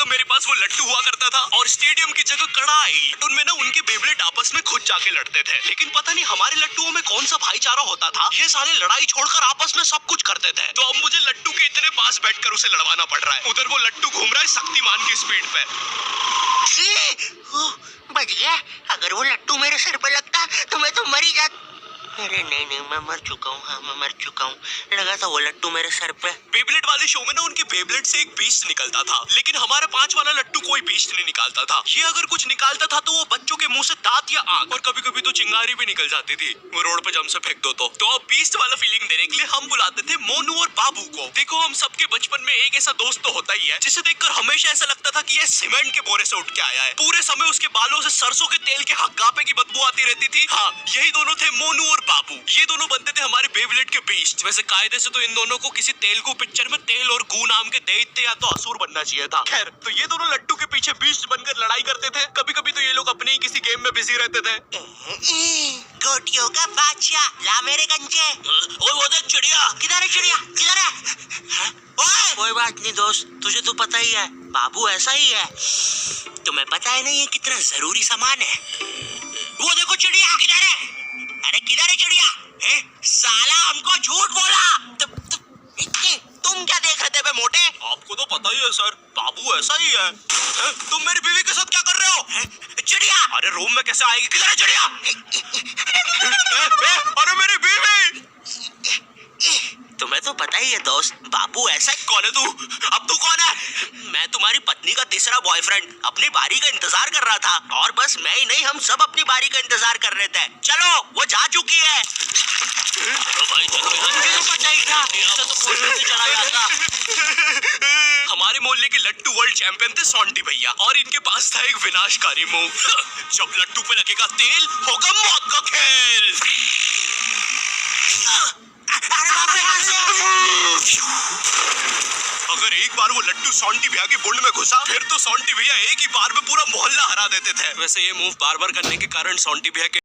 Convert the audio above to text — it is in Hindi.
तब मेरे पास वो लट्टू हुआ करता था और स्टेडियम की जगह कड़ाई। उनमें ना उनके बेबलेट आपस में खुद जाके लड़ते थे, लेकिन पता नहीं हमारे लट्टुओं में कौन सा भाईचारा होता था, ये साले लड़ाई छोड़कर आपस में सब कुछ करते थे। तो अब मुझे लट्टू के इतने पास बैठकर उसे लड़वाना पड़ रहा है। उधर वो लट्टू घूम रहा है शक्तिमान की स्पीड पे। बच गया। अगर वो लट्टू मेरे सर पे लगता तो मैं तो मर ही जाता। अरे नहीं, मैं मर चुका हूँ। हाँ, मैं मर चुका हूँ। लगा था वो लट्टू मेरे सर पे। बेबलेट वाले शो में ना उनके बेबलेट से एक बीस्ट निकलता था, लेकिन हमारा 5 वाला लट्टू कोई बीस्ट नहीं निकालता था। ये अगर कुछ निकालता था तो वो बच्चों के मुंह से दांत या आंख और कभी कभी तो चिंगारी भी निकल जाती थी। वो रोड पे जम से फेंक दो तो अब बीस्ट वाला फीलिंग देने के लिए हम बुलाते थे मोनू और बाबू को। देखो हम सबके बचपन में एक ऐसा दोस्त तो होता ही है जिसे देखकर हमेशा ऐसा लगता था कि ये सीमेंट के बोरे से उठ के आया है। पूरे समय उसके बालों से सरसों के तेल के हक्कापे की बदबू आती रहती थी। हाँ, यही दोनों थे मोनू और बाबू। ये दोनों बनते थे हमारे बेबलेट के बीस्ट। वैसे कायदे से तो इन दोनों को किसी तेलुगु पिक्चर में तेल और गू नाम के दैत्य या तो असुर बनना चाहिए था। खैर, तो ये दोनों लट्टू के पीछे बीस्ट बनकर लड़ाई करते थे। कभी कभी तो ये लोग अपने ही किसी गेम में बिजी रहते थे। गोटियों का बादशाह, ला मेरे गंजे। ओए वो देख चिड़िया। किधर है चिड़िया? किधर है? कोई बात नहीं दोस्त, तुझे तो पता ही है बाबू ऐसा ही है। तुम्हें पता है ना ये कितना जरूरी सामान है। वो देखो चिड़िया। किधर है? अरे किधर है चिड़िया? साला हमको झूठ बोला। तुम क्या देख रहे थे बे मोटे? आपको तो पता ही है सर, बाबू ऐसा ही है। तुम मेरी बीवी के साथ क्या कर रहे हो? चिड़िया। अरे रूम में कैसे आएगी? किधर है चिड़िया? अरे मेरी बीवी। तुम्हें तो पता ही है दोस्त, बाबू ऐसा। कौन है तू? अब तू कौन है? मैं तुम्हारी पत्नी का तीसरा बॉयफ्रेंड। अपनी बारी का इंतजार कर रहा था। और बस मैं ही नहीं, हम सब अपनी बारी का इंतजार कर रहे थे। चलो, वो जा चुकी है। भाई चलो चला जाता। हमारे मोहल्ले के लट्टू वर्ल्ड चैंपियन थे सोंटी भैया, और इनके पास था एक विनाशकारी मूव। जब लट्टू पे लगेगा तेल, होगा मौत का खेल। अगर एक बार वो लट्टू सोंटी भैया की बुंड में घुसा, फिर तो सोंटी भैया एक ही बार में पूरा मोहल्ला हरा देते थे। वैसे ये मूव बार बार करने के कारण सोंटी भैया के